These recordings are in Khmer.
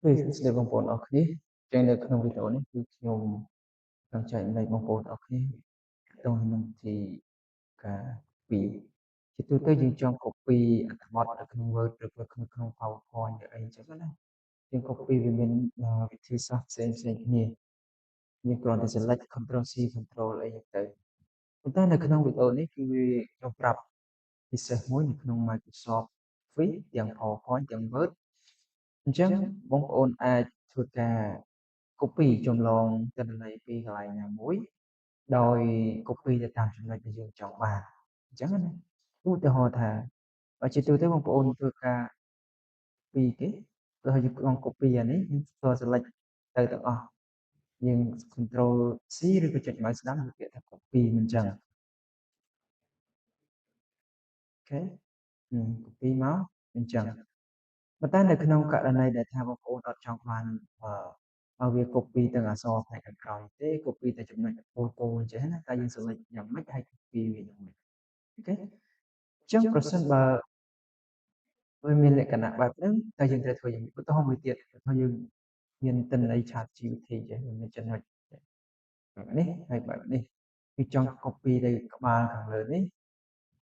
គឺស្ដីបងប្អូនអរគ្នាចឹងនៅក្នុងវីដេអូនេះគឺខ្ញុំនឹងចែកម្លែកបងប្អូនអរគ្នាក្នុងនឹងទីការពីជាទូទៅយើងចង់ copy អត្ថបទនៅក្នុង Word ឬក៏ក្នុង PowerPoint ឬអីចឹងណាយើង copy វាមានវិធីសាស្ត្រផ្សេងគ្នាយើងគ្រាន់តែ select Ctrl C Ctrl អីទៅប៉ុន្តែនៅក្នុងវីដេអូនេះគឺខ្ញុំប្រាប់ពិសេសមួយនៅក្នុង Microsoft Office ទាំង PowerPoint ទាំង Word អញ្ចឹងបងប្អូនអាចធ្វើការ copy ចម្លងទិន្នន័យពីកន្លែងណាមួយដោយ copy ទៅតាមចំណុចដែលយើងចង់បានអញ្ចឹងណាឧទាហរណ៍ថាបើជាទូទៅបងប្អូនធ្វើការ copy គេព្រោះយើងចង់ copy អានេះយើងធ្វើ select ទៅទាំងអស់យើង Ctrl C ឬក៏ចុច mouse ស្ដាំវាពាក្យថា copy មិនអញ្ចឹងអូខេ copy មកអញ្ចឹងប៉ុន្តែនៅក្នុងករណីដែលថាបងប្អូនអត់ចង់បានឲ្យវា copy ទាំងអក្សរផ្នែកខាងក្រោយទេ copy តែចំណុចពោលអញ្ចឹងណាតែយើង select យ៉ាងម៉េចហើយ copy វាយ៉ាងម៉េចអូខេអញ្ចឹងប្រសិនបើវាមានលក្ខណៈបែបហ្នឹងតែយើងត្រូវធ្វើយ៉ាងម៉េចឧទាហរណ៍មួយទៀតថាយើងមានទិន្នន័យ chat GPT ចេះមានចំណុចបែបនេះហើយបែបនេះគឺចង់ copy ទៅក្បាលខាងលើនេះ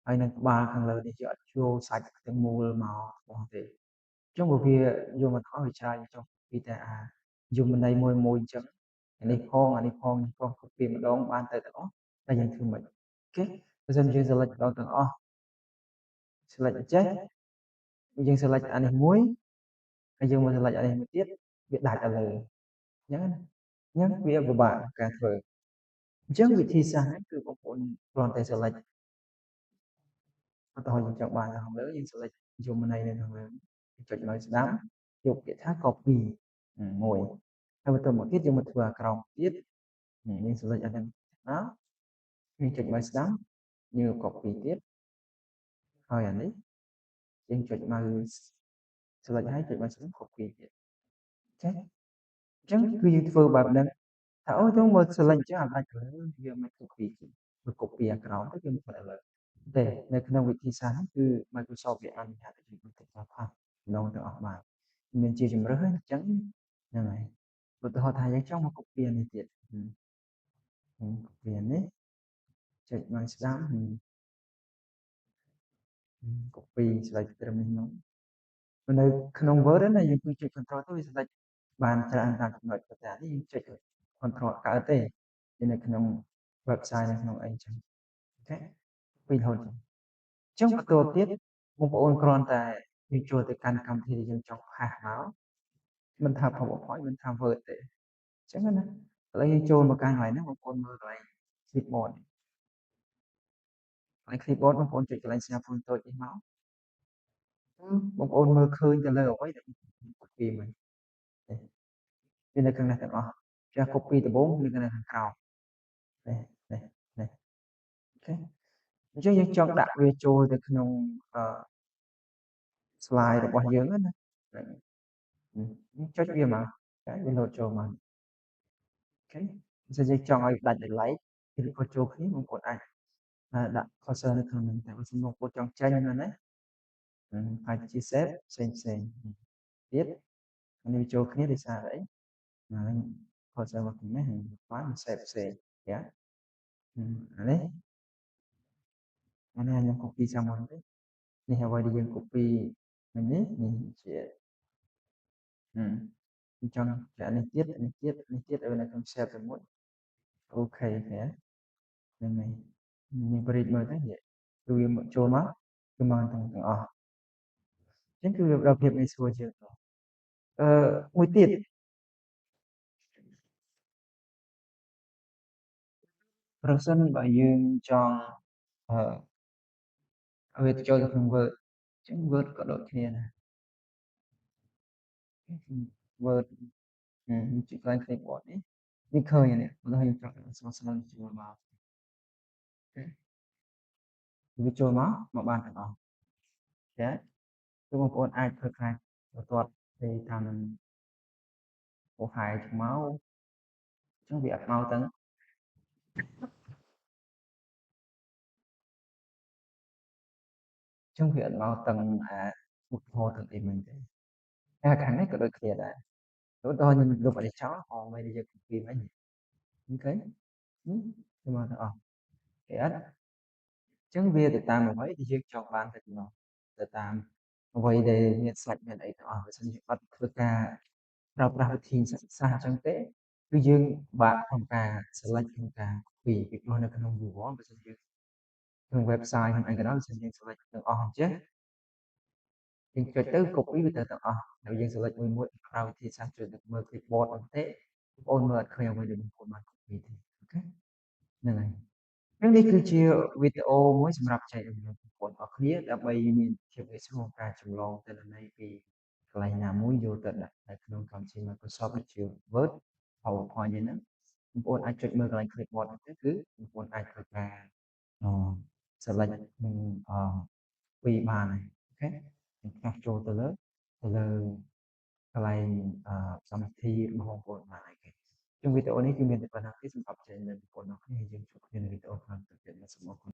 ហើយនឹងក្បាលខាងលើនេះយកអត់ចូលសាច់ទាំងមូលមកបងទេអញ្ចឹងបើវាយកមកអស់វាច្រើនចុះពីតែយមន័យមួយអញ្ចឹងអានេះផងអានេះផងcopy ម្ដងបានទៅទាំងអស់តែយើងធ្វើមិនអូខេបើសិនយើង select ម្ដងទាំងអស់ select ចេះយើង select អានេះមួយហើយយើងមក select អានេះមួយទៀតវាដាច់ទៅលើអញ្ចឹងណាអញ្ចឹងវាពិបាកការធ្វើអញ្ចឹងវិធីសាស្ត្រហ្នឹងគឺបងប្អូនគ្រាន់តែ select ឧទាហរណ៍យើងចង់បានខាងលើយើង select យមន័យនៅខាងលើចុច mouse ស្ដាំយកពាក្យថា copy មួយហើយបន្តមកទៀតយើងមកធ្វើអាក្រោមទៀតយើង select អាហ្នឹងមកយើងចុច mouse ស្ដាំយើង copy ទៀតហើយអានេះយើងចុច mouse select ហើយចុច mouse ស្ដាំ copy ទៀតចេះអញ្ចឹងគឺយើងធ្វើបែបហ្នឹងថាអូចុងមើល select អញ្ចឹងអាដាច់លើវាមិន copy ទេវា copy អាក្រោមទៅវាមិនធ្វើឲ្យលើទេនៅក្នុងវិធីសាស្ត្រនេះគឺ Microsoft វាអនុញ្ញាតឲ្យយើងបន្តិចផាសឡងទាំងអស់បានមានជាជំរើសអញ្ចឹងហ្នឹងហើយឧទាហរណ៍ថាយើងចង់មក copy អានេះទៀត copy អានេះចុច mouse ស្ដាំ copy ស្លេចត្រឹមនេះមកនៅក្នុង Word ណាយើងចុច Control ទៅវាស្លេចបានច្រើនតាមចំណុចប៉ុន្តែនេះយើងចុច Control កើតទេនៅក្នុង website នៅក្នុងអីចឹងអូខេពីរហូតចឹងបន្តទៀតបងប្អូនគ្រាន់តែយើងចូលទៅកាន់កម្មវិធីដែលយើងចង់ផាសមកមិនថា PowerPoint មិនថា Word ទេអញ្ចឹងណាឥឡូវយើងចូលមកកាន់កន្លែងហ្នឹងបងប្អូនមើលកន្លែង clipboard កន្លែង clipboard បងប្អូនចុចកន្លែងស្ញាព្រួនតូចនេះមកបងប្អូនមើលឃើញទៅលើអ្វីដែល copy មិញវានៅខាងនេះទាំងអស់ចា copy ដំបូងនៅខាងក្រោមនេះនេះនេះអូខេអញ្ចឹងយើងចង់ដាក់វាចូលទៅក្នុង slide របស់យើងណាចុចវាមកតែវាលោតចូលមកអូខេបើយើងចង់ឲ្យដាច់ដោយឡែកឬក៏ចូលគ្នាបងប្អូនអាចដាក់ cursor នៅក្នុងហ្នឹងតែបើសិនបងប្អូនចង់ចេញណាអាចជា set ផ្សេងទៀតនេះចូលគ្នាដោយសារអីហ្នឹង cursor មកនេះបាន set ផ្សេងយ៉ាអានេះខ្ញុំ copy សាមុនទេនេះអ្វីដែលយើង copy មិញនេះជាខ្ញុំចង់ចាក់នេះទៀតនេះទៀតនេះទៀតឲ្យនៅក្នុង share ទៅមួយអូខេហ្នឹងហើយយើងបរិចមើលទៅគឺវាមកចូលមកគឺមកទាំងអស់អញ្ចឹងគឺវាដល់ភាពងាយស្រួលជាងមួយទៀតប្រសិនបើយើងចង់ឲ្យវាចូលទៅក្នុង Word អញ្ចឹង Word ក៏ដូចគ្នាដែរ Word ជាកន្លែង clipboard នេះវាឃើញនេះបើយើងចង់ស្មៅចូលមកវាចូលមកបានទាំងអស់ចាគឺបងប្អូនអាចធ្វើការបន្ទាត់ទៅតាមនឹងអូហាយមកអញ្ចឹងវាអត់មកទាំងចឹងវាអត់មកទាំងឧទាហរណ៍ទាំងអីមិញទេខាងនេះក៏ដូចគ្នាដែរ ឧទាហរណ៍ខ្ញុំលុបអីចោលអមដែលយើង copy វិញអូខេខ្ញុំមកទាំងអស់គេអត់ចឹងវាទៅតាមអ្វីដែលយើងចង់បានទៅទាំងនោះទៅតាមអ្វីដែលមានសាច់មានអីទាំងអស់បើមិនយើងអត់ធ្វើការប្រើប្រាស់វិធីសិក្សាអញ្ចឹងទេគឺយើងបាក់ក្នុងការ select ក្នុងការ copy ពីព្រោះនៅក្នុង Google បើមិនយើងក្នុង website ក្នុងអីក៏ដោយបើមិនយើង select ទាំងអស់អញ្ចឹងយើងចុចទៅ copy វាទៅទាំងអស់ហើយយើង select មួយមួយក្រៅវិធីសាស្ត្រចុចទៅមើល clipboard អត់ទេបងប្អូនមើលអត់ឃើញអ្វីដែលបងប្អូនបាន copy ទេអូខេហ្នឹងហើយហ្នឹងនេះគឺជាវីដេអូមួយសម្រាប់ចែករំលែកបងប្អូនអរគ្នាដើម្បីមានភាពងាយស្រួលក្នុងការចម្លងទិន្នន័យពីកន្លែងណាមួយយកទៅដាក់នៅក្នុងកម្មវិធី Microsoft ដូចជា Word PowerPoint អីហ្នឹងបងប្អូនអាចចុចមើលកន្លែង clipboard ហ្នឹងទៅគឺបងប្អូនអាចធ្វើការអ select នឹងពីរបានហើយអូខេខ្ញុំផ្លាស់ចូលទៅលើកន្លែងកម្មវិធីរបស់បងប្អូនបានហើយគេចឹងវីដេអូនេះគឺមានតែប៉ុណ្ណឹងទេសម្រាប់ចែករំលែកបងប្អូនអរគ្នាយើងជួបគ្នានៅវីដេអូក្រោយទៅទៀតសូមអរគុណ